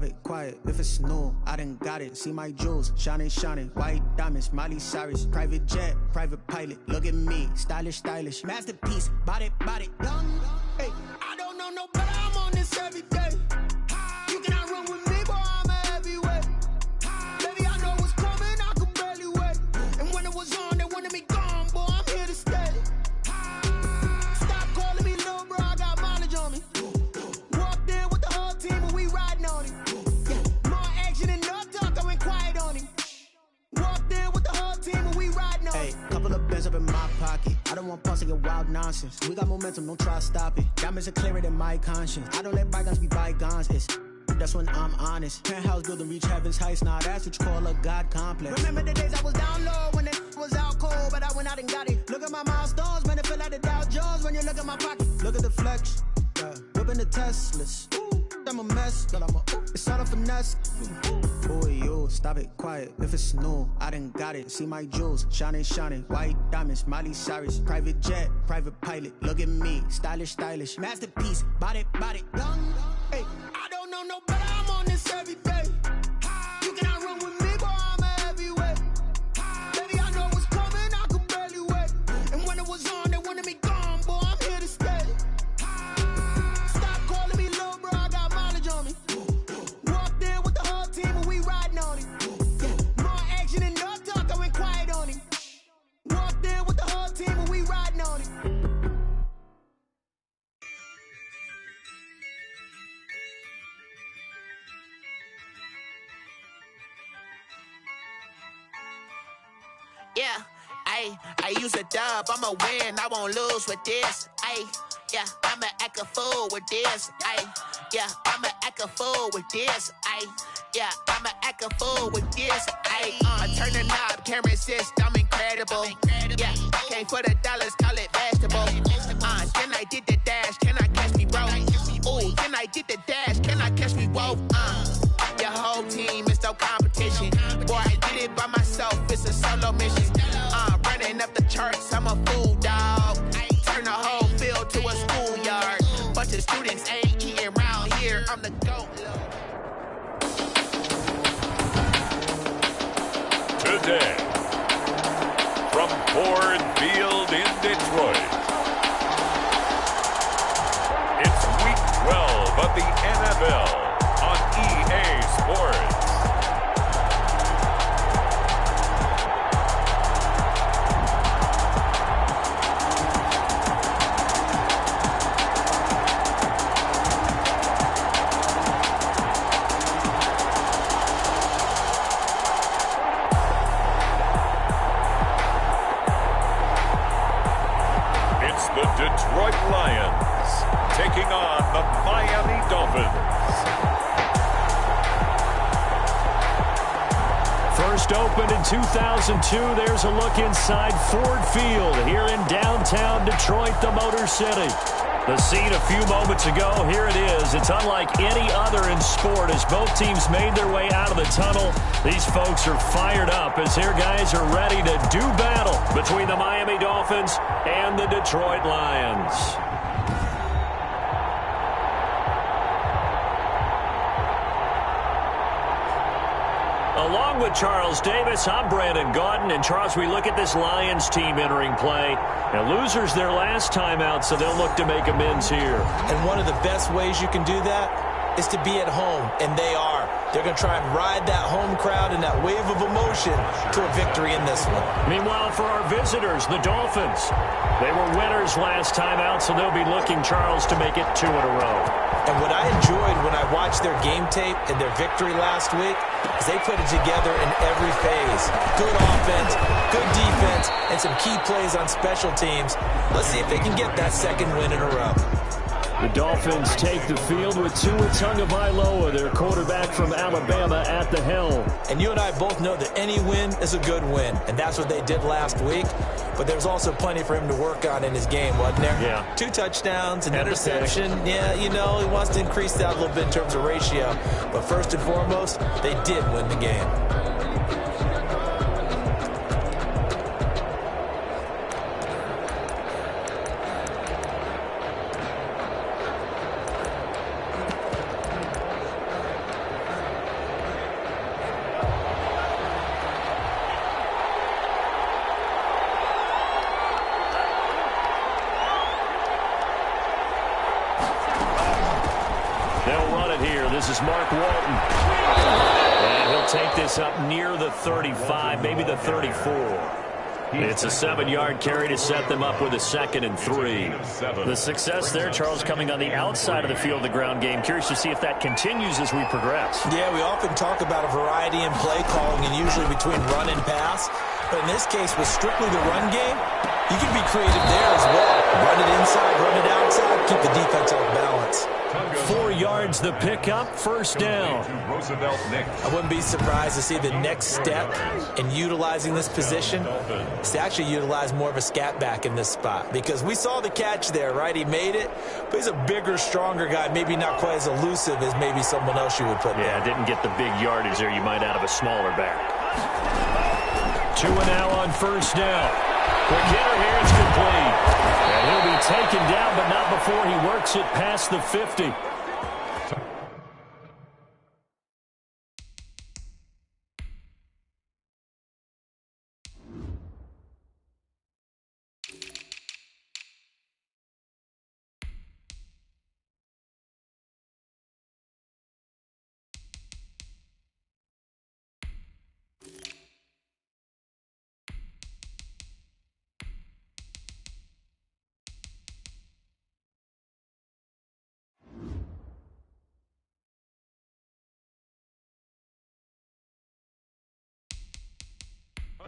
stop it, quiet. If it's new, I done got it. See my jewels, shining, shining. White diamonds, Miley Cyrus. Private jet, private pilot. Look at me, stylish, stylish. Masterpiece, body, young. Hey, I don't know no better. I'm on this every day. You cannot run with me, boy. I'm a heavyweight. Baby, I know what's coming. I could barely wait. And when it was on, they wanted me gone, boy. I'm here to stay. Stop calling me little bro. I got mileage on me. Walked in with the whole team and we riding on it. Yeah. More action and no talk. I went quiet on him. Walked in with the whole team and we riding on it. Hey, couple of bins up in my pocket. I don't want pulse to get wild nonsense. We got momentum, don't try to stop it. Diamonds are clearer than my conscience. I don't let bygones be bygones. That's when I'm honest. Penthouse building reach heaven's heights. Now that's what you call a God complex. Remember the days I was down low when it was out cold, but I went out and got it. Look at my milestones, man, it feel like the Dow Jones when you look at my pocket. Look at the flex, yeah. Whipping the Teslas. Ooh, I'm a mess, but it's all a finesse. Boy, you stop it, quiet. If it's new, I done got it. See my jewels, shining, shining. White diamonds, Miley Cyrus. Private jet, private pilot. Look at me, stylish, stylish. Masterpiece, body, young. Hey, I don't know no better. I'm on this every day. You cannot run with me, boy. I'm a heavyweight. Baby, I know what's coming. I could barely wait. And when it was on, they wanted me gone, boy. I'm here to stay. Stop calling me little bro. I got mileage on me. Walked in with the whole team and we riding on it. Yeah. More action and no talk. I went quiet on him. Walked in with the whole team and we riding on it. Yeah, I use a dub, I'ma win, I won't lose with this. Yeah, I'ma act a fool with this. Yeah, I'ma act a fool with this. Yeah, I'ma act a fool with this. I turn the knob, can't resist, I'm incredible. Yeah, came for the dollars, call it vegetable. Then I did the dash, can I catch me, bro? Ooh, then I did the dash, can I catch me, whoa? Your whole team is no competition. Boy, I did it by myself, it's a solo mission. Running up the charts, I'm a fool, dog. Turn the whole field to a schoolyard. Bunch of students ain't eating around here, I'm the GOAT. Today, from Ford Field in Detroit, it's Week 12 of the NFL on EA Sports. It's the Detroit Lions taking on the Miami Dolphins. First opened in 2002, there's a look inside Ford Field here in downtown Detroit, the Motor City. The scene a few moments ago, here it is. It's unlike any other in sport as both teams made their way out of the tunnel. These folks are fired up as their guys are ready to do battle between the Miami Dolphins and the Detroit Lions. Along with Charles Davis, I'm Brandon Gaudin. And Charles, we look at this Lions team entering play. Now, losers their last time out, so they'll look to make amends here. And one of the best ways you can do that is to be at home, and they are. They're going to try and ride that home crowd and that wave of emotion to a victory in this one. Meanwhile, for our visitors, the Dolphins, they were winners last time out, so they'll be looking, Charles, to make it 2 in a row. And what I enjoyed when I watched their game tape and their victory last week is they put it together in every phase. Good offense, good defense, and some key plays on special teams. Let's see if they can get that second win in a row. The Dolphins take the field with Tua Tagovailoa, their quarterback from Alabama, at the helm. And you and I both know that any win is a good win, and that's what they did last week. But there's also plenty for him to work on in his game, wasn't there? Yeah. 2 touchdowns, an interception. Yeah, you know, he wants to increase that a little bit in terms of ratio. But first and foremost, they did win the game. here. This is Mark Walton. And he'll take this up near the 35, maybe the 34. It's a 7-yard carry to set them up with a 2nd and 3. The success there, Charles, coming on the outside of the field of the ground game. Curious to see if that continues as we progress. Yeah, we often talk about a variety in play calling and usually between run and pass. But in this case, with strictly the run game, you can be creative there as well. Run it inside, run it outside, keep the defense off balance. 4 yards the pickup, 1st down. I wouldn't be surprised to see the next step in utilizing this position is to actually utilize more of a scat back in this spot. Because we saw the catch there, right? He made it, but he's a bigger, stronger guy, maybe not quite as elusive as maybe someone else you would put there. Yeah, didn't get the big yardage there you might out of a smaller back. 2 and now on 1st down. Quick hitter here, it's complete. And he'll be taken down, but not before he works it past the 50.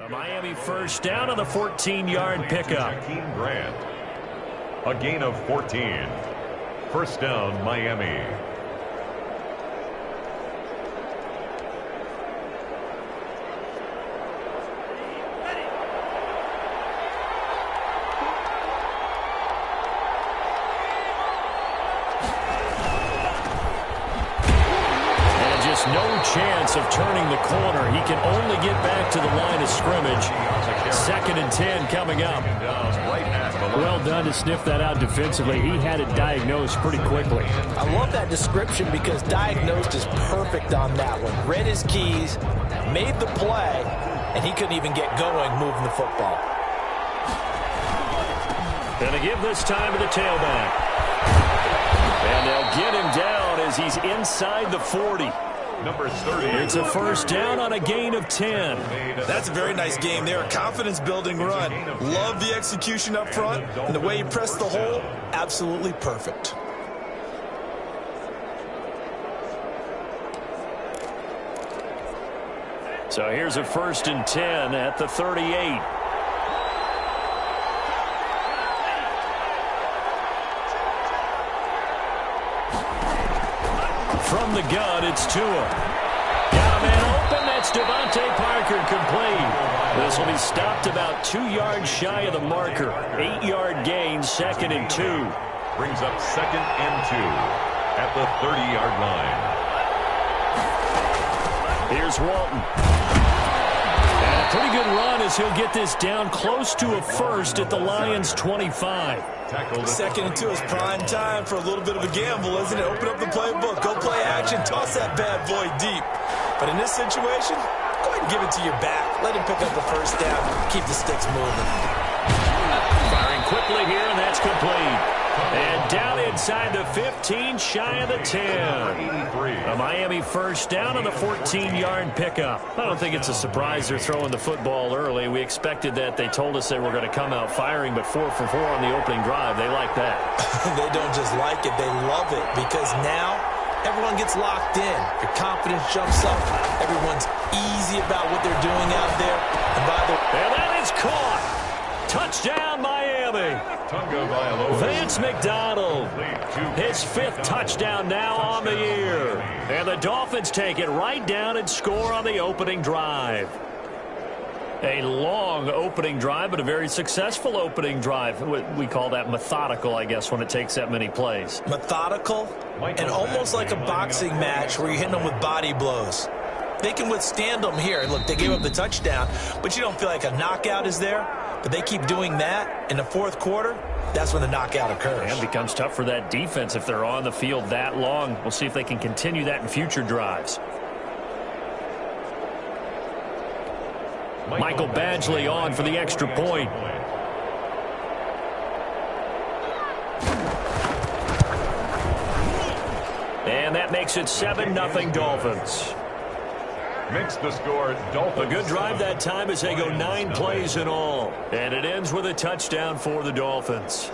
A Miami 1st down on the 14-yard pickup. Grant. A gain of 14. 1st down, Miami. No chance of turning the corner. He can only get back to the line of scrimmage. 2nd and 10 coming up. Well done to sniff that out defensively. He had it diagnosed pretty quickly. I love that description because diagnosed is perfect on that one. Read his keys, made the play, and he couldn't even get going moving the football. Gonna give this time to the tailback. And they'll get him down as he's inside the 40. Number 30. It's a 1st down on a gain of 10. That's a very nice game there. A confidence-building run. Love the execution up front. And the way he pressed the hole, absolutely perfect. So here's a 1st and 10 at the 38. From the gun, it's Tua. Got a man open. That's Devontae Parker complete. This will be stopped about 2 yards shy of the marker. 8-yard gain, 2nd and 2. Brings up 2nd and 2 at the 30-yard line. Here's Walton. And a pretty good run as he'll get this down close to a 1st at the Lions' 25. 2nd and 2 is prime time for a little bit of a gamble, isn't it? Open up the playbook, go play action, toss that bad boy deep. But in this situation, go ahead and give it to your back. Let him pick up the 1st down, keep the sticks moving. Firing quickly here, and that's complete. And down inside the 15, shy of the 10. A Miami 1st down on the 14-yard pickup. I don't think it's a surprise they're throwing the football early. We expected that. They told us they were going to come out firing, but 4 for 4 on the opening drive. They like that. They don't just like it, they love it, because now everyone gets locked in. Your confidence jumps up. Everyone's easy about what they're doing out there. And by the way, and that is caught. Touchdown, Miami. Vance McDonald, his 5th touchdown now on the year. And the Dolphins take it right down and score on the opening drive. A long opening drive, but a very successful opening drive. We call that methodical, I guess, when it takes that many plays. Methodical and almost like a boxing match where you're hitting them with body blows. They can withstand them here. Look, they gave up the touchdown, but you don't feel like a knockout is there. But they keep doing that in the 4th quarter. That's when the knockout occurs. And it becomes tough for that defense if they're on the field that long. We'll see if they can continue that in future drives. Michael Badgley on for the extra point. And And that makes it 7-0 Dolphins. Makes the score Dolphins. A good drive that time as they go 9 plays in all. And it ends with a touchdown for the Dolphins.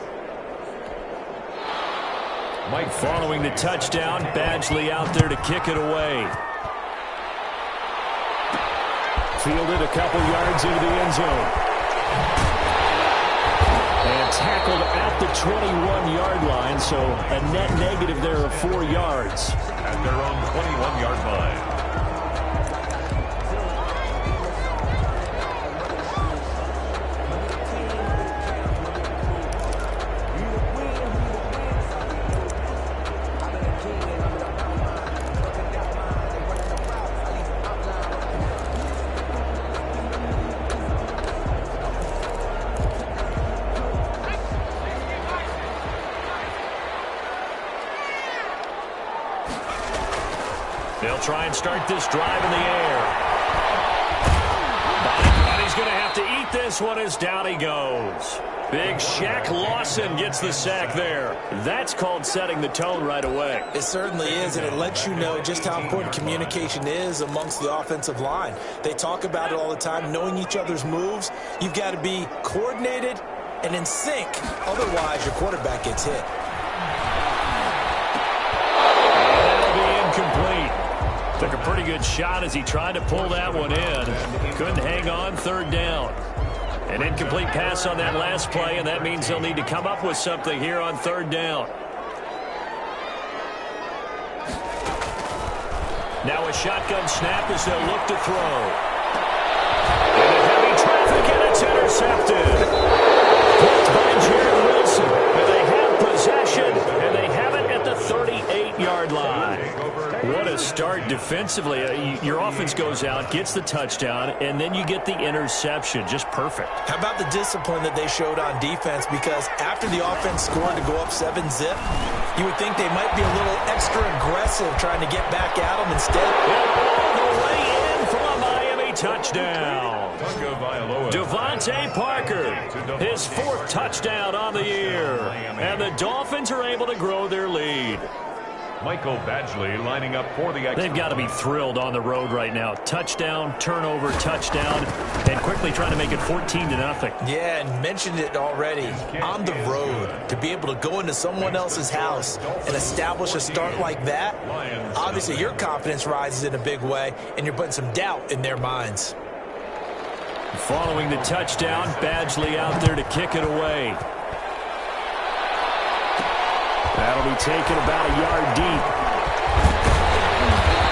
Mike following the touchdown, Badgley out there to kick it away. Fielded a couple yards into the end zone. And tackled at the 21-yard line, so a net negative there of 4 yards. At their own 21-yard line. They'll try and start this drive in the air. But he's going to have to eat this one as down he goes. Big Shaq Lawson gets the sack there. That's called setting the tone right away. It certainly is, and it lets you know just how important communication is amongst the offensive line. They talk about it all the time, knowing each other's moves. You've got to be coordinated and in sync. Otherwise, your quarterback gets hit. That'll be incomplete. Took a pretty good shot as he tried to pull that one in. Couldn't hang on, third down. An incomplete pass on that last play, and that means they'll need to come up with something here on third down. Now a shotgun snap as they'll look to throw. And heavy traffic, and it's intercepted. Blocked by Jared Wilson. And they have possession, and they have it at the 38-yard line. What a start defensively. Your offense goes out, gets the touchdown, and then you get the interception. Just perfect. How about the discipline that they showed on defense? Because after the offense scored to go up 7-zip, you would think they might be a little extra aggressive trying to get back at them instead. All the way in for a Miami touchdown. Devontae Parker, his 4th touchdown on the year. And the Dolphins are able to grow their lead. Michael Badgley lining up for the extra. They've got to be thrilled on the road right now. Touchdown, turnover, touchdown, and quickly trying to make it 14-0. Yeah, and mentioned it already. On the road, to be able to go into someone else's house and establish a start like that, obviously your confidence rises in a big way, and you're putting some doubt in their minds. Following the touchdown, Badgley out there to kick it away. That'll be taken about a yard deep.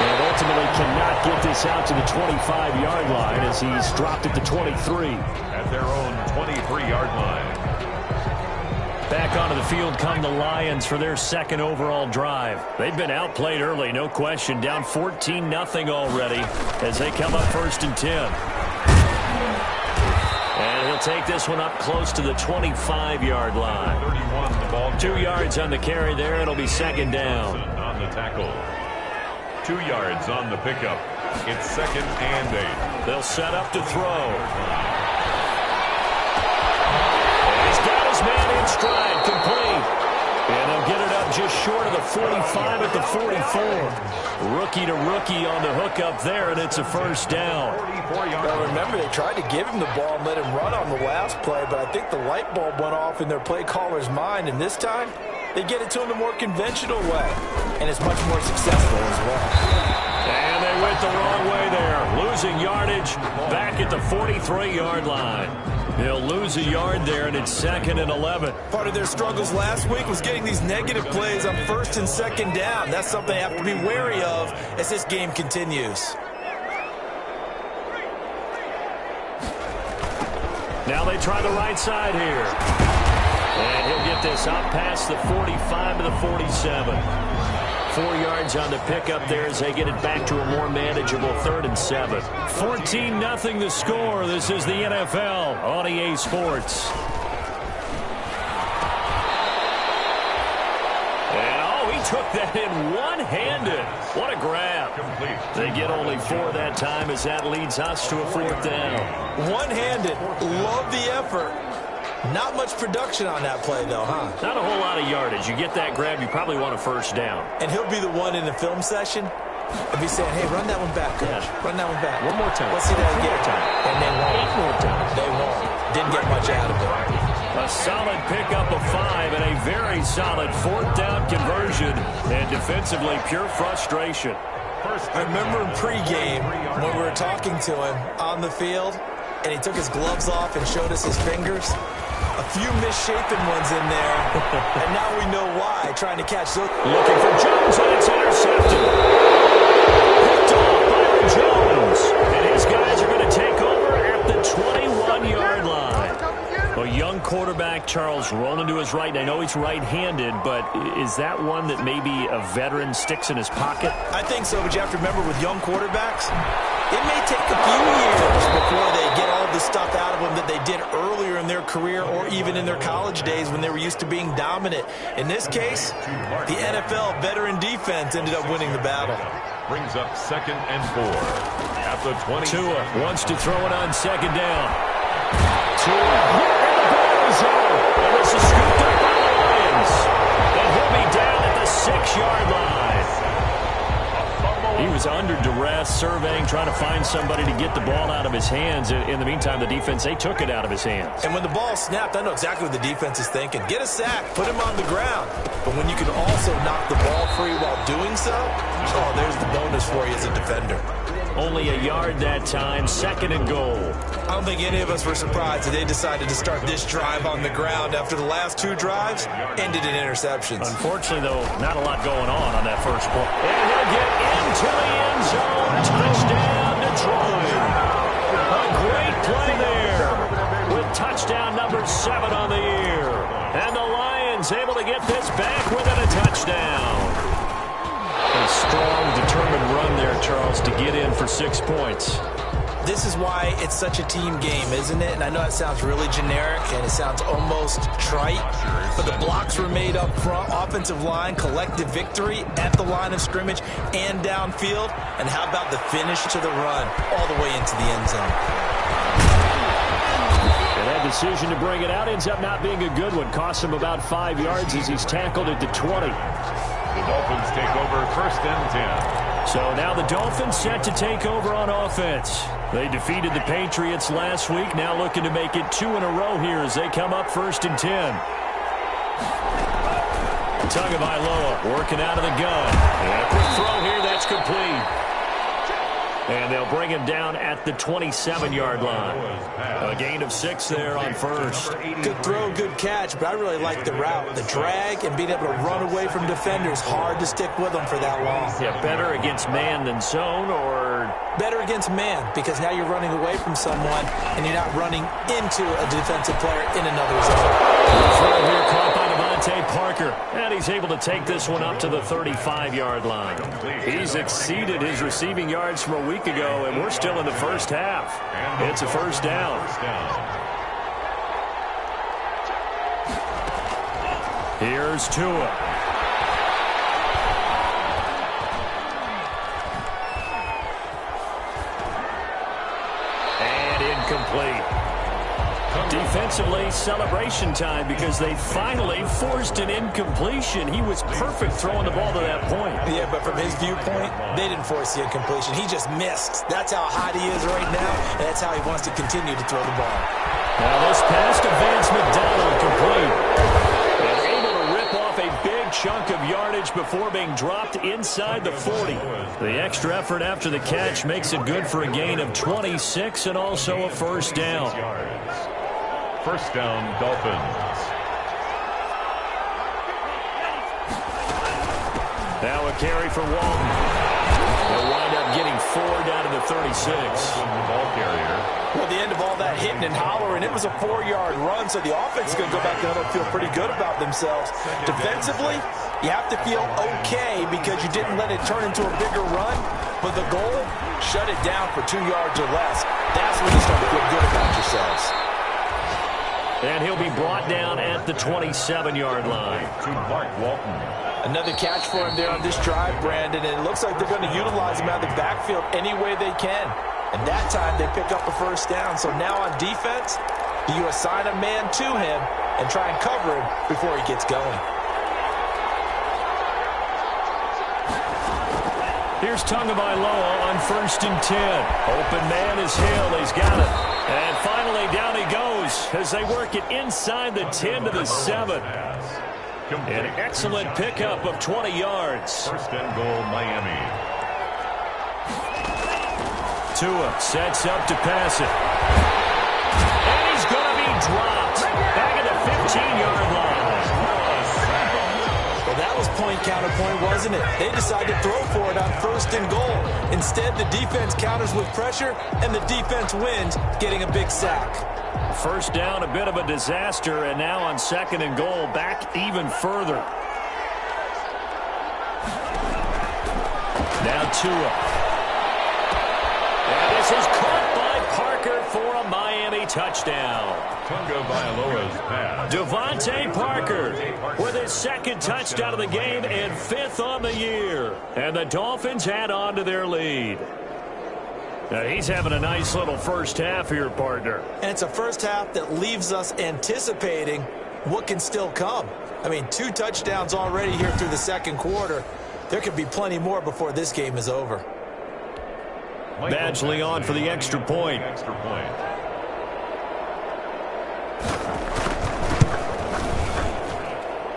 And ultimately cannot get this out to the 25-yard line as he's dropped at the 23. At their own 23-yard line. Back onto the field come the Lions for their 2nd overall drive. They've been outplayed early, no question. Down 14-0 already as they come up 1st and 10. And he'll take this one up close to the 25-yard line. 31, the ball. 2 yards on the carry there. It'll be 2nd down. On the tackle. 2 yards on the pickup. It's 2nd and 8. They'll set up to throw. He's got his man in stride, complete. And they'll get it up just short of the 45 at the 44. Rookie to rookie on the hookup there, and it's a 1st down. Now remember, they tried to give him the ball and let him run on the last play, but I think the light bulb went off in their play caller's mind, and this time they get it to him the more conventional way, and it's much more successful as well. And they went the wrong way there, losing yardage back at the 43-yard line. They'll lose a yard there, and it's 2nd and 11. Part of their struggles last week was getting these negative plays on 1st and 2nd down. That's something they have to be wary of as this game continues. Now they try the right side here. And he'll get this up past the 45 to the 47. 4 yards on the pickup there as they get it back to a more manageable 3rd and 7. 14-0 the score. This is the NFL on EA Sports. And he took that in one-handed. What a grab. Complete. They get only 4 that time as that leads us to a 4th down. One-handed. Love the effort. Not much production on that play, though, huh? Not a whole lot of yardage. You get that grab, you probably want a first down. And he'll be the one in the film session and be saying, hey, run that one back, coach. Yeah. Run that one back. One more time. Let's see that again. One more time. And they won't. 8 more times. They won't. Didn't get much out of it. A solid pickup of 5 and a very solid 4th down conversion. And defensively, pure frustration. I remember in pregame when we were talking to him on the field, and he took his gloves off and showed us his fingers. A few misshapen ones in there, and now we know why, trying to catch those. Looking for Jones, and it's intercepted. Picked off by Jones. And his guys are going to take over at the 21-yard line. A young quarterback, Charles, rolling to his right. I know he's right-handed, but is that one that maybe a veteran sticks in his pocket? I think so, but you have to remember with young quarterbacks, it may take a few years before they get all the stuff out of them that they did earlier in their career or even in their college days when they were used to being dominant. In this case, the NFL veteran defense ended up winning the battle. Brings up 2nd and 4 at the 20. Tua wants to throw it on 2nd down. Tua, and the ball is out. And this is scooped up by the Lions. And he'll be down at the 6-yard line. He was under duress, surveying, trying to find somebody to get the ball out of his hands. In the meantime, the defense, they took it out of his hands. And when the ball snapped, I know exactly what the defense is thinking. Get a sack, put him on the ground. But when you can also knock the ball free while doing so, oh, there's the bonus for you as a defender. Only a yard that time, 2nd and goal. I don't think any of us were surprised that they decided to start this drive on the ground after the last 2 drives ended in interceptions. Unfortunately, though, not a lot going on that first play. And he'll get into the end zone. Touchdown, Detroit. A great play there with touchdown number 7 on the year. And the Lions able to get this back within a touchdown. A strong, determined run there, Charles, to get in for 6 points. This is why it's such a team game, isn't it? And I know it sounds really generic and it sounds almost trite, but the blocks were made up front, offensive line, collective victory at the line of scrimmage and downfield. And how about the finish to the run all the way into the end zone? And that decision to bring it out ends up not being a good one. Costs him about 5 yards as he's tackled at the 20. The Dolphins take over 1st and 10. So now the Dolphins set to take over on offense. They defeated the Patriots last week, now looking to make it 2 in a row here as they come up 1st and 10. Tagovailoa working out of the gun. And a quick throw here, that's complete. And they'll bring him down at the 27-yard line. A gain of 6 there on 1st. Good throw, good catch, but I really like the route. The drag and being able to run away from defenders, hard to stick with them for that long. Yeah, better against man than zone, or? Better against man, because now you're running away from someone and you're not running into a defensive player in another zone. The throw here caught by Devontae Parker, and he's able to take this one up to the 35-yard line. He's exceeded his receiving yards from a week ago, and we're still in the first half. It's a 1st down. Here's Tua. And incomplete. Defensively, celebration time because they finally forced an incompletion. He was perfect throwing the ball to that point. Yeah, but from his viewpoint, they didn't force the incompletion. He just missed. That's how hot he is right now, and that's how he wants to continue to throw the ball. Now this pass to Vance McDonald complete. And able to rip off a big chunk of yardage before being dropped inside the 40. The extra effort after the catch makes it good for a gain of 26 and also a 1st down. 1st down, Dolphins. Now a carry for Walton. They'll wind up getting 4 down to the 36. Ball carrier. Well, the end of all that hitting and hollering, it was a 4-yard run, so the offense is going to go back down and feel pretty good about themselves. Defensively, you have to feel okay because you didn't let it turn into a bigger run, but the goal, shut it down for 2 yards or less. That's when you start to feel good about yourselves. And he'll be brought down at the 27-yard line. To Mark Walton. Another catch for him there on this drive, Brandon, and it looks like they're going to utilize him out of the backfield any way they can. And that time they pick up a 1st down. So now on defense, Do you assign a man to him and try and cover him before he gets going? Here's Tagovailoa on 1st and 10. Open man is Hill. He's got it. And finally, down he goes as they work it inside the 10 to the 7. An excellent pickup of 20 yards. 1st and goal, Miami. Tua sets up to pass it. And he's going to be dropped. Back at the 15-yard line. Well, that was point counterpoint, wasn't it? They decided to throw for it on 1st and goal. Instead, the defense counters with pressure, and the defense wins, getting a big sack. First down, a bit of a disaster, and now on 2nd and goal, back even further. Now Tua. And this is caught by Parker for a Miami touchdown. Tagovailoa's pass. Devontae Parker with his 2nd touchdown of the game and 5th on the year. And the Dolphins add on to their lead. Now he's having a nice little first half here, partner. And it's a first half that leaves us anticipating what can still come. I mean, 2 touchdowns already here through the 2nd quarter. There could be plenty more before this game is over. Badgley on for the extra point.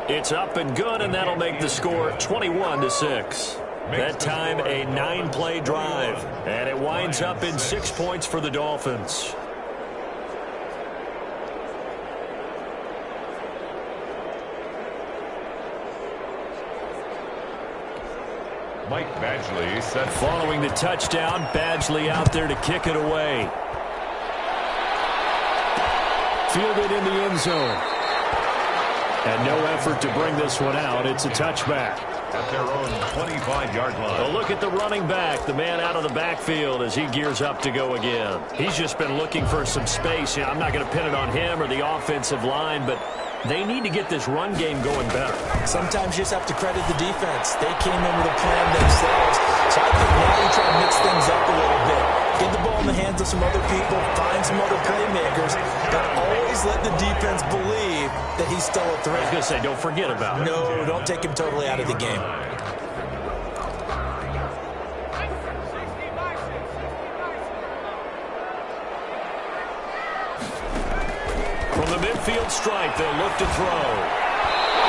It's up and good, and that'll make the score 21-6. That time a 9-play drive, and it winds up in 6 points for the Dolphins. Mike Badgley set. Following the touchdown, Badgley out there to kick it away. Fielded in the end zone. And no effort to bring this one out. It's a touchback. At their own 25-yard line. A look at the running back, the man out of the backfield as he gears up to go again. He's just been looking for some space. You know, I'm not going to pin it on him or the offensive line, but they need to get this run game going better. Sometimes you just have to credit the defense. They came in with a plan themselves. So I think now you try to mix things up a little bit. Get the ball in the hands of some other people, find some other playmakers, but always let the defense believe that he's still a threat. I was going to say, don't forget about it. No, don't take him totally out of the game. From the midfield stripe, they'll look to throw.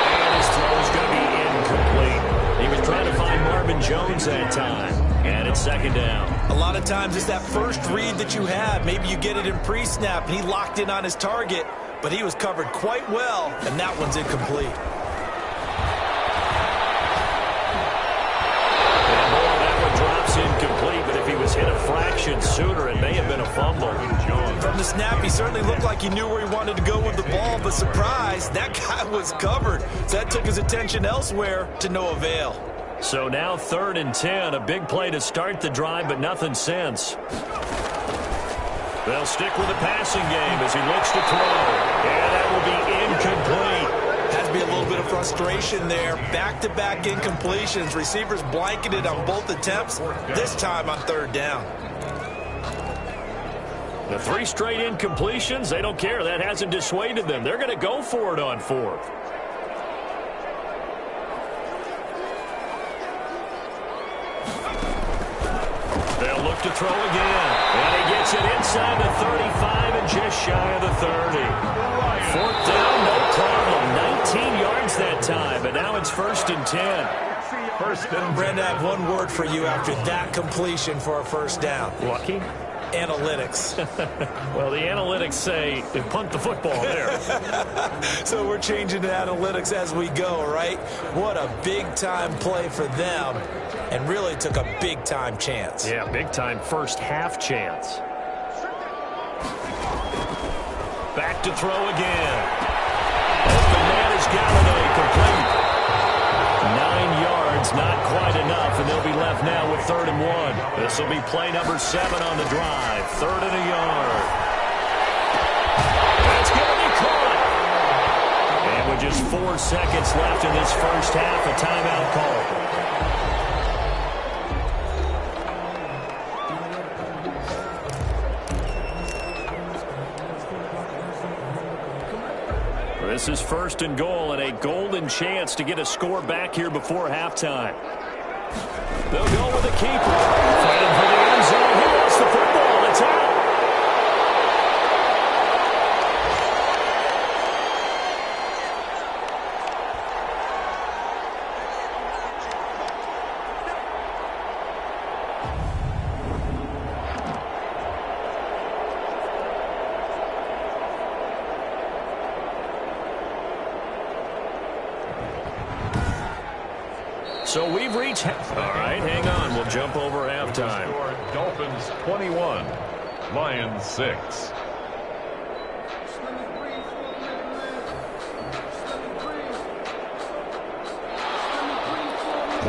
And his throw is going to be incomplete. He was trying to find Marvin Jones that time. And it's 2nd down. A lot of times it's that first read that you have. Maybe you get it in pre-snap, and he locked in on his target, but he was covered quite well, and that one's incomplete. And boy, that one drops incomplete, but if he was hit a fraction sooner, it may have been a fumble. From the snap, he certainly looked like he knew where he wanted to go with the ball, but surprise, that guy was covered. So that took his attention elsewhere to no avail. So now 3rd and 10, a big play to start the drive, but nothing since. They'll stick with the passing game as he looks to throw. And that will be incomplete. Has to be a little bit of frustration there. Back-to-back incompletions. Receivers blanketed on both attempts, this time on 3rd down. The 3 straight incompletions, they don't care. That hasn't dissuaded them. They're going to go for it on 4th. They'll look to throw again. And he gets it inside the 35 and just shy of the 30. 4th down, no problem. 19 yards that time, but now it's 1st and 10. Brenda, I have one word for you after that completion for a 1st down. Lucky? Analytics. Well, the analytics say they punt the football there. So we're changing to analytics as we go, right? What a big-time play for them, and really took a big-time chance. Yeah, big-time first half chance. Back to throw again. Open man is Galladay, complete. 9 yards, not quite enough, and they'll be left now with 3rd and 1. This will be play number 7 on the drive. 3rd and a yard. That's going to be caught. And with just 4 seconds left in this first half, a timeout call. This is first and goal and a golden chance to get a score back here before halftime. They'll go with the keeper. Fighting for the end zone. He lost the football. It's out. So we've reached... All right, hang on. We'll jump over halftime. Dolphins 21, Lions 6.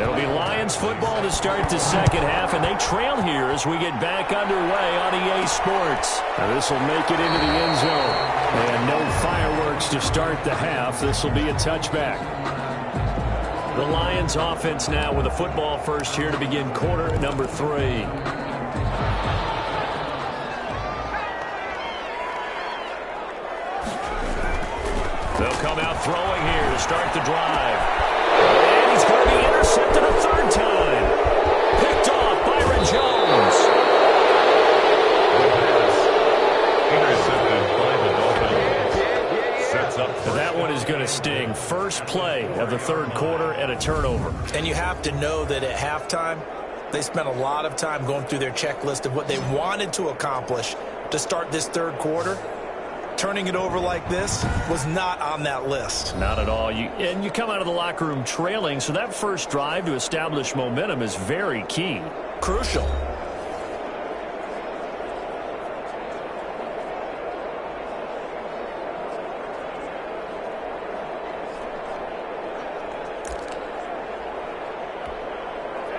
It'll be Lions football to start the second half, and they trail here as we get back underway on EA Sports. Now this will make it into the end zone. And no fireworks to start the half. This will be a touchback. The Lions offense now with a football first here to begin quarter number 3. They'll come out throwing here to start the drive. And he's going to be intercepted a third time. Picked off Byron Jones. Intercepted by the Dolphins. Sets up. That one is going to sting. First play of the third quarter and a turnover. And you have to know that at halftime, they spent a lot of time going through their checklist of what they wanted to accomplish to start this third quarter. Turning it over like this was not on that list. Not at all. And you come out of the locker room trailing, so that first drive to establish momentum is very key. Crucial.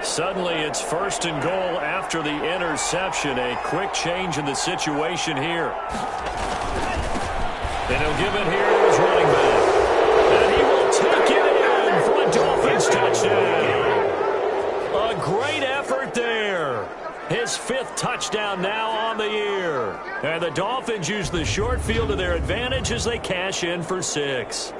Suddenly, it's first and goal after the interception. A quick change in the situation here. And he'll give it here to his running back. And he will take it in for a Dolphins touchdown. A great effort there. His 5th touchdown now on the year. And the Dolphins use the short field to their advantage as they cash in for 6.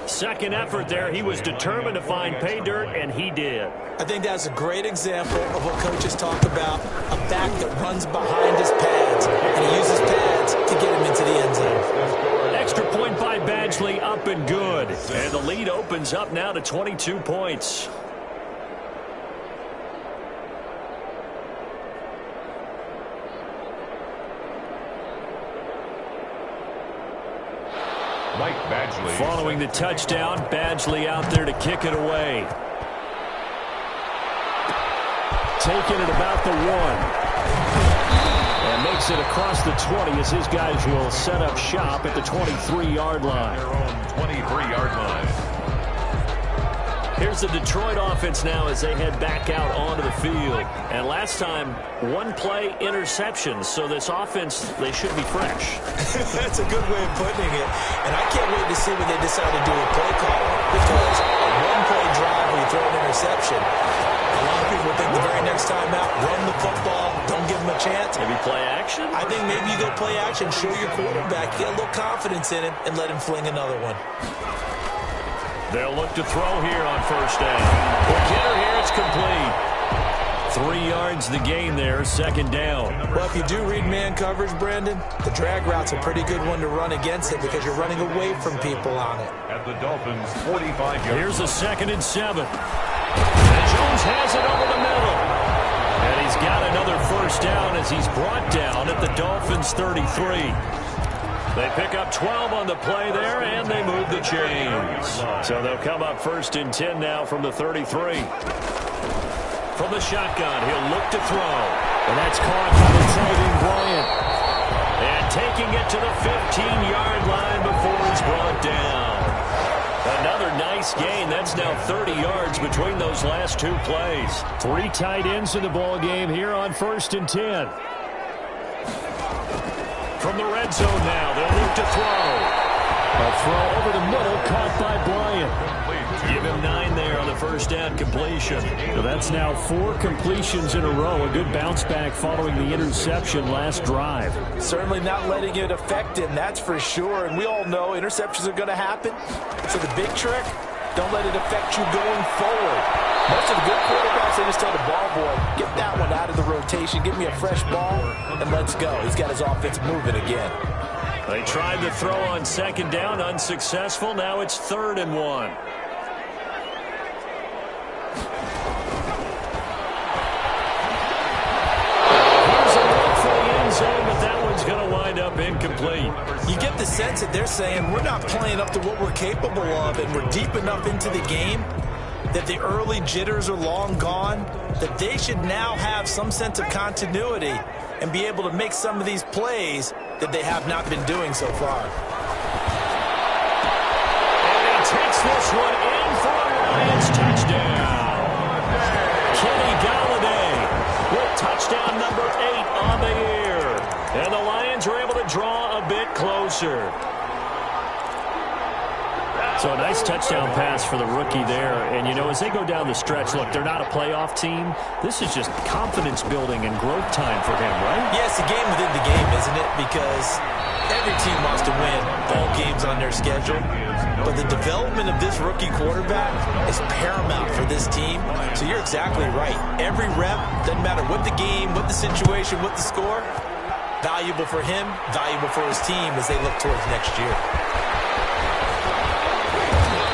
Second effort there, he was determined to find pay dirt, and he did. I think that's a great example of what coaches talk about, a back that runs behind his pads, and he uses pads to get him into the end zone. Extra point by Badgley, up and good. And the lead opens up now to 22 points. Mike Badgley. Following the touchdown, Badgley out there to kick it away. Taking it about the 1. And makes it across the 20 as his guys will set up shop at the 23-yard line. Their own 23-yard line. Here's the Detroit offense now as they head back out onto the field. And last time, 1-play interception. So this offense, they should be fresh. That's a good way of putting it. And I can't wait to see what they decide to do with play calling. Because a 1-play drive where you throw an interception, a lot of people think the very next time out, run the football, don't give them a chance. Maybe play action? I think maybe you go play action, show your quarterback, get a little confidence in him, and let him fling another one. They'll look to throw here on first down. Quick hitter here, it's complete. 3 yards the gain there, second down. Well, if you do read man coverage, Brandon, the drag route's a pretty good one to run against it because you're running away from people on it. At the Dolphins' 45-yard. Here's a 2nd and 7. And Jones has it over the middle. And he's got another first down as he's brought down at the Dolphins' 33. They pick up 12 on the play there, and they move the chains. So they'll come up 1st and 10 now from the 33. From the shotgun, he'll look to throw. And that's caught by the tight end, Bryant. And taking it to the 15-yard line before he's brought down. Another nice gain. That's now 30 yards between those last 2 plays. 3 tight ends in the ball game here on 1st and 10. From the red zone now, they'll look to throw. A throw over the middle, caught by Bryant. Give him 9 there on the first down completion. So that's now 4 completions in a row. A good bounce back following the interception last drive. Certainly not letting it affect him, that's for sure. And we all know interceptions are going to happen. So the big trick, don't let it affect you going forward. Most of the good quarterbacks, they just tell the ball boy, get that one out of the rotation, give me a fresh ball, and let's go. He's got his offense moving again. They tried to throw on second down, unsuccessful. Now it's 3rd and 1. Here's a look for the end zone, but that one's going to wind up incomplete. You get the sense that they're saying we're not playing up to what we're capable of, and we're deep enough into the game that the early jitters are long gone, that they should now have some sense of continuity and be able to make some of these plays that they have not been doing so far. And he takes this one in for a Lions touchdown. Kenny Galladay with touchdown number 8 on the year. And the Lions are able to draw a bit closer. So a nice touchdown pass for the rookie there. And, you know, as they go down the stretch, look, they're not a playoff team. This is just confidence building and growth time for him, right? Yeah, it's a game within the game, isn't it? Because every team wants to win all games on their schedule. But the development of this rookie quarterback is paramount for this team. So you're exactly right. Every rep, doesn't matter what the game, what the situation, what the score, valuable for him, valuable for his team as they look towards next year.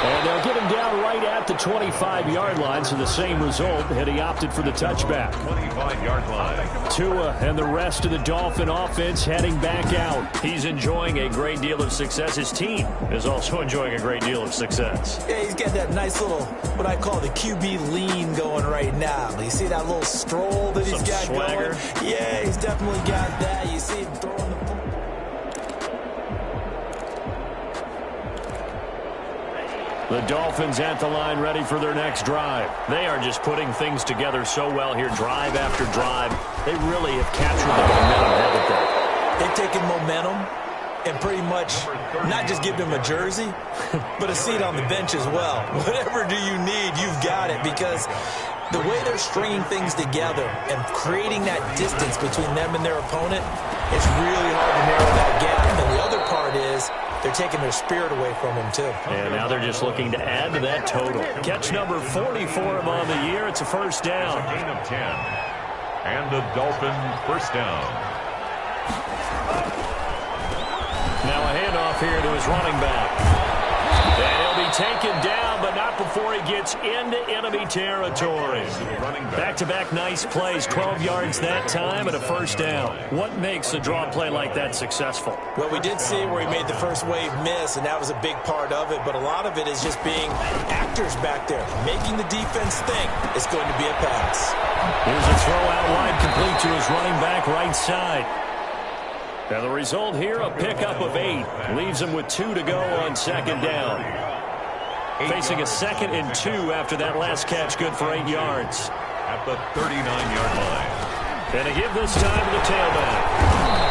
And they'll get him down right at the 25-yard line, so the same result, and he opted for the touchback. 25-yard line. Tua and the rest of the Dolphin offense heading back out. He's enjoying a great deal of success. His team is also enjoying a great deal of success. Yeah, he's got that nice little, what I call the QB lean going right now. You see that little stroll that he's got swagger going? Yeah, he's definitely got that. You see him throwing the ball. The Dolphins at the line ready for their next drive. They are just putting things together so well here, drive after drive. They really have captured the momentum, haven't they? They've taken momentum and pretty much not just give them a jersey, but a seat on the bench as well. Whatever do you need, you've got it, because the way they're stringing things together and creating that distance between them and their opponent, it's really hard to narrow that gap. And the other part is they're taking their spirit away from them, too. And now they're just looking to add to that total. Catch number 40 for him on the year. It's a first down. It's a gain of 10. And the Dolphin first down. Now a handoff here to his running back. And he'll be taken down, but not before he gets into enemy territory. Back-to-back nice plays, 12 yards that time and a first down. What makes a draw play like that successful? Well, we did see where he made the first wave miss, and that was a big part of it, but a lot of it is just being actors back there, making the defense think it's going to be a pass. Here's a throw out wide, complete to his running back right side. Now the result here, a pickup of 8. Leaves him with 2 to go on second down. Facing a 2nd and 2 after that last catch, good for 8 yards. At the 39-yard line. And to give this time to the tailback.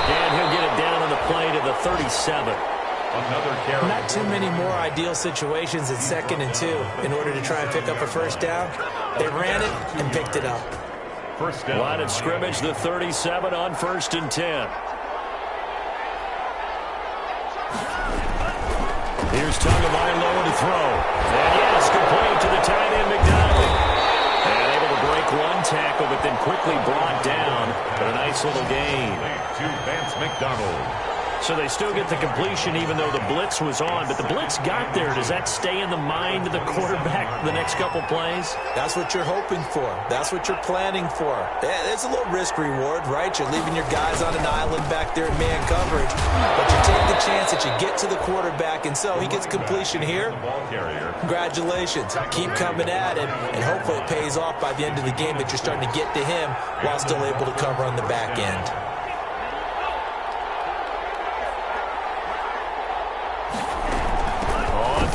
And he'll get it down on the play to the 37. Another carry. Not too many more ideal situations at 2nd and 2 in order to try and pick up a first down. They ran it and picked it up. First down. Line of scrimmage, the 37 on 1st and 10. Here's Tagovailoa to throw. And yes, complete to the tight end, McDonald. And able to break one tackle, but then quickly brought down. But a nice little gain. To Vance McDonald. So they still get the completion even though the blitz was on. But the blitz got there. Does that stay in the mind of the quarterback the next couple plays? That's what you're hoping for. That's what you're planning for. It's a little risk reward, right? You're leaving your guys on an island back there in man coverage. But you take the chance that you get to the quarterback. And so he gets completion here. Congratulations. Keep coming at it. And hopefully it pays off by the end of the game that you're starting to get to him while still able to cover on the back end.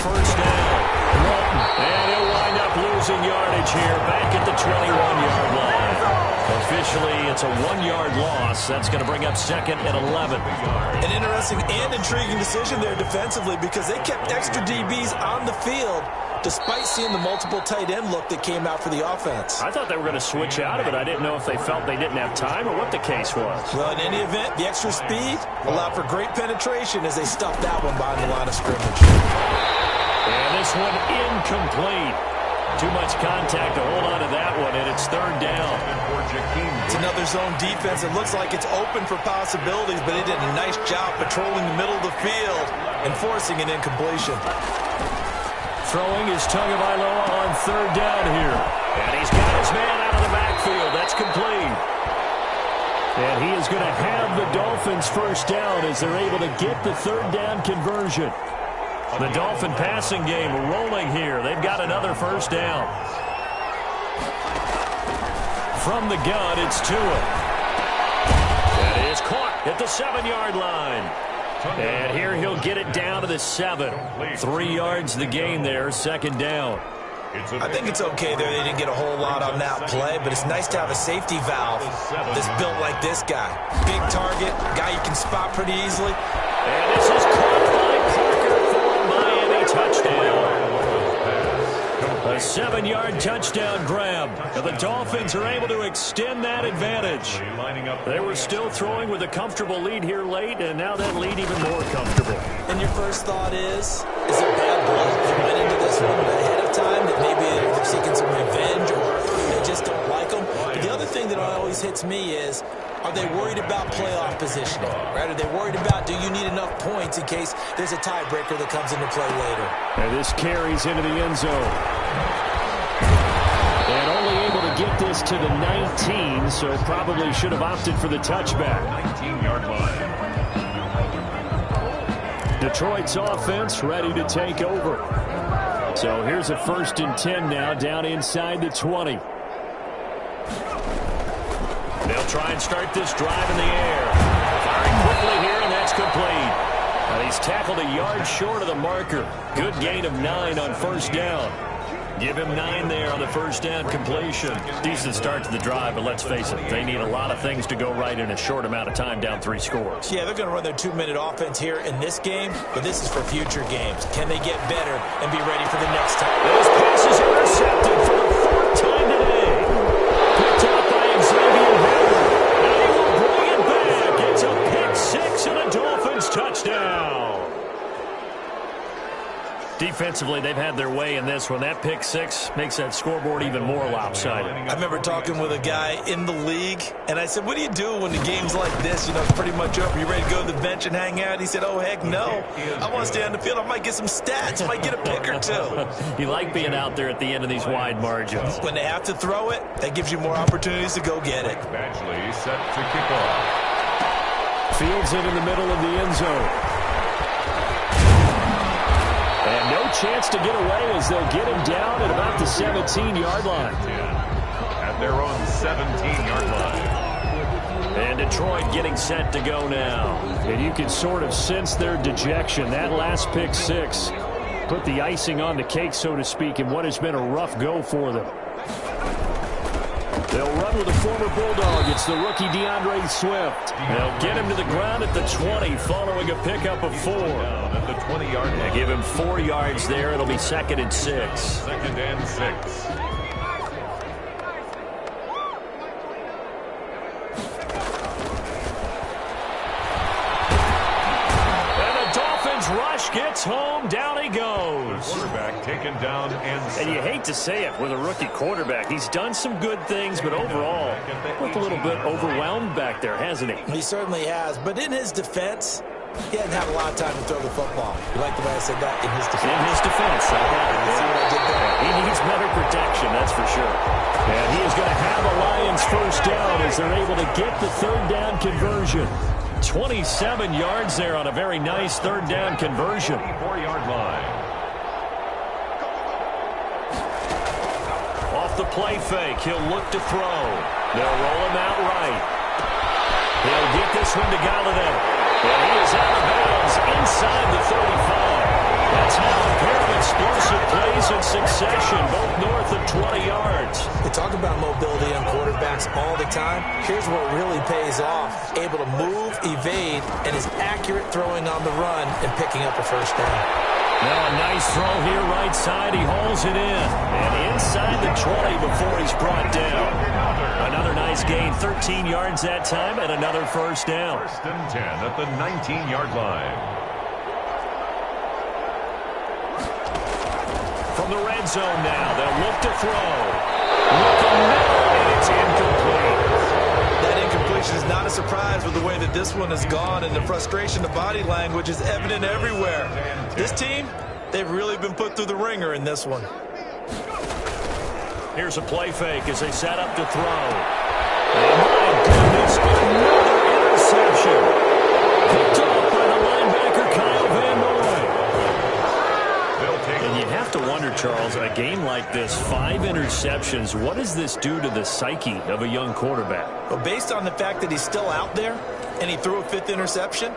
First down. And he'll wind up losing yardage here back at the 21-yard line. Officially, it's a 1-yard loss. That's going to bring up 2nd and 11. An interesting and intriguing decision there defensively because they kept extra DBs on the field despite seeing the multiple tight end look that came out for the offense. I thought they were going to switch out of it. I didn't know if they felt they didn't have time or what the case was. Well, in any event, the extra speed allowed for great penetration as they stuffed that one behind the line of scrimmage. And this one incomplete. Too much contact to hold on to that one, and it's 3rd down. It's another zone defense. It looks like it's open for possibilities, but they did a nice job patrolling the middle of the field and forcing an incompletion. Throwing is Tagovailoa on 3rd down here. And he's got his man out of the backfield. That's complete. And he is going to have the Dolphins' 1st down as they're able to get the 3rd down conversion. The Dolphin passing game rolling here. They've got another 1st down. From the gun, it's Tua. That is caught at the 7-yard line. And here he'll get it down to the 7. 3 yards the gain there, 2nd down. I think it's okay there. They didn't get a whole lot on that play, but it's nice to have a safety valve that's built like this guy. Big target, guy you can spot pretty easily. And this is caught by Parker for a Miami touchdown. A 7-yard touchdown grab. And the Dolphins are able to extend that advantage. They were still throwing with a comfortable lead here late, and now that lead even more comfortable. And your first thought is it bad blood that went into this one ahead of time, that maybe they're seeking some revenge or they just don't like them? But the other thing that always hits me is, are they worried about playoff positioning? Right? Are they worried about, do you need enough points in case there's a tiebreaker that comes into play later? And this carries into the end zone. And only able to get this to the 19, so probably should have opted for the touchback. 19-yard line. Detroit's offense ready to take over. So here's a 1st and 10 now, down inside the 20. They'll try and start this drive in the air. Firing quickly here, and that's complete. And he's tackled a yard short of the marker. Good gain of 9 on 1st down. Give him 9 there on the 1st down completion. Decent start to the drive, but let's face it, they need a lot of things to go right in a short amount of time, down 3 scores. Yeah, they're going to run their 2-minute offense here in this game, but this is for future games. Can they get better and be ready for the next time? Those passes intercepted for the 4th time today. Picked out by Xavier Howard. And he will bring it back. It's a pick 6 and a Dolphins touchdown. Defensively, they've had their way in this one. That pick 6 makes that scoreboard even more lopsided. I remember talking with a guy in the league, and I said, what do you do when the game's like this? You know, it's pretty much over. You ready to go to the bench and hang out? He said, oh, heck no. I want to stay on the field. I might get some stats. I might get a pick or 2. You like being out there at the end of these wide margins. When they have to throw it, that gives you more opportunities to go get it. Badgley set to kick off. Fields it in the middle of the end zone. And no chance to get away as they'll get him down at about the 17-yard line. At their own 17-yard line. And Detroit getting set to go now. And you can sort of sense their dejection. That last pick 6 put the icing on the cake, so to speak, in what has been a rough go for them. They'll run with a former Bulldog. It's the rookie DeAndre Swift. They'll get him to the ground at the 20 following a pickup of 4. At the 20-yard line. They give him 4 yards there. It'll be 2nd and 6. 2nd and 6. Rush gets home, down he goes. Quarterback taken down and you hate to say it with a rookie quarterback. He's done some good things, but overall, looked a little bit overwhelmed back there, hasn't he? He certainly has, but in his defense, he hadn't had a lot of time to throw the football. You like the way I said that? In his defense. In his defense. See what I did there? He needs better protection, that's for sure. And he is going to have a Lions 1st down as they're able to get the 3rd down conversion. 27 yards there on a very nice 3rd down conversion. 4-yard line. Off the play fake, he'll look to throw. They'll roll him out right. He'll get this one to Galladay. And he is out of bounds inside the 35. That's now a pair of explosive plays in succession, both north of 20 yards. They talk about mobility on quarterbacks. mistakes all the time. Here's where it really pays off. Able to move, evade, and is accurate throwing on the run and picking up a first down. Now a nice throw here right side. He hauls it in. And inside the 20 before he's brought down. Another nice gain. 13 yards that time and another first down. First and 10 at the 19-yard line. From the red zone now, they'll look to throw. Looking middle, and it's incomplete. That incompletion is not a surprise with the way that this one has gone, and the frustration, the body language is evident everywhere. This team, they've really been put through the ringer in this one. Here's a play fake as they set up to throw. And my goodness, another interception. Picked off by the linebacker, Kyle Van Noy. And you have to wonder, Charles, a game like this, 5 interceptions, what does this do to the psyche of a young quarterback? Well, based on the fact that he's still out there and he threw a 5th interception,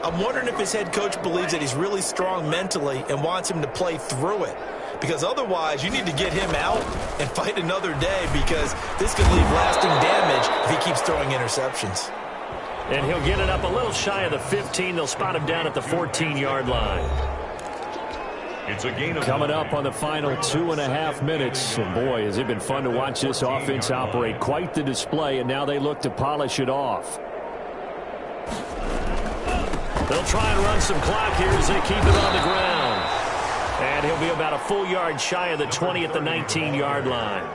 I'm wondering if his head coach believes that he's really strong mentally and wants him to play through it. Because otherwise, you need to get him out and fight another day, because this could leave lasting damage if he keeps throwing interceptions. And he'll get it up a little shy of the 15. They'll spot him down at the 14-yard line. It's a gain of Coming up on the final 2.5 minutes. And boy, has it been fun to watch this offense operate. Quite the display, and now they look to polish it off. They'll try and run some clock here as they keep it on the ground. And he'll be about a full yard shy of the 20 at the 19-yard line.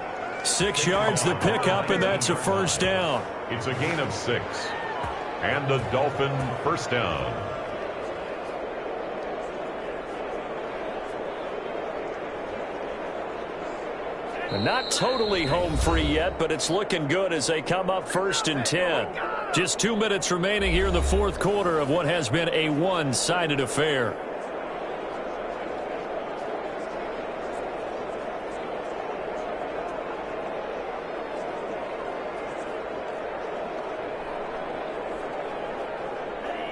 6 yards the pickup, and that's a first down. It's a gain of 6. And a Dolphin first down. Not totally home free yet, but it's looking good as they come up 1st and 10. Just 2 minutes remaining here in the 4th quarter of what has been a one-sided affair.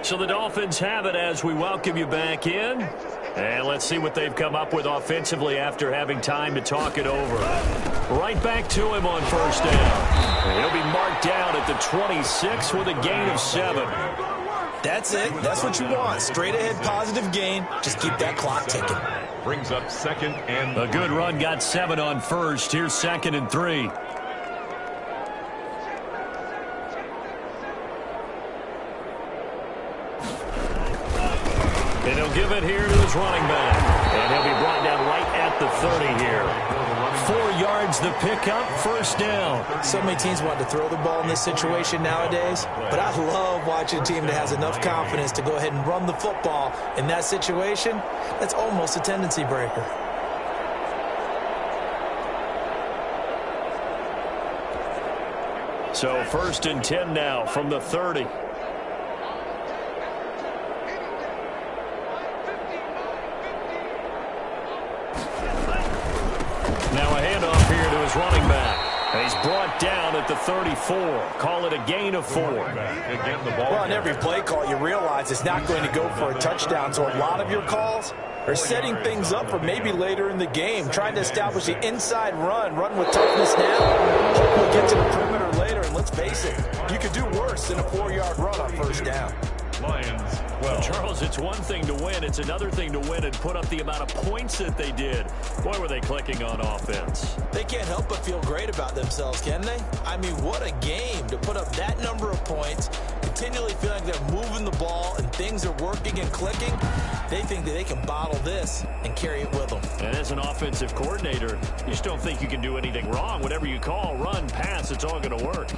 So the Dolphins have it as we welcome you back in. And let's see what they've come up with offensively after having time to talk it over. Right back to him on first down. And he'll be marked down at the 26 with a gain of 7. That's it. That's what you want. Straight ahead positive gain. Just keep that clock ticking. Brings up 2nd and... A good run got 7 on first. Here's 2nd and 3. And he'll give it here to his running back. And he'll be brought down right at the 30 here. 4 yards the pickup, first down. So many teams want to throw the ball in this situation nowadays, but I love watching a team that has enough confidence to go ahead and run the football in that situation. That's almost a tendency breaker. So 1st and 10 now from the 30. Now a handoff here to his running back. And he's brought down at the 34. Call it a gain of 4. Again, the ball. Well, on every play call, you realize it's not going to go for a touchdown. So a lot of your calls are setting things up for maybe later in the game, trying to establish the inside run with toughness now. Hope we'll get to the perimeter later, and let's face it, you could do worse than a 4-yard run on first down. Lions, well, Charles, it's one thing to win. It's another thing to win and put up the amount of points that they did. Boy, were they clicking on offense. They can't help but feel great about themselves, can they? I mean, what a game to put up that number of points, continually feeling like they're moving the ball and things are working and clicking. They think that they can bottle this and carry it with them. And as an offensive coordinator, you just don't think you can do anything wrong. Whatever you call, run, pass, it's all going to work.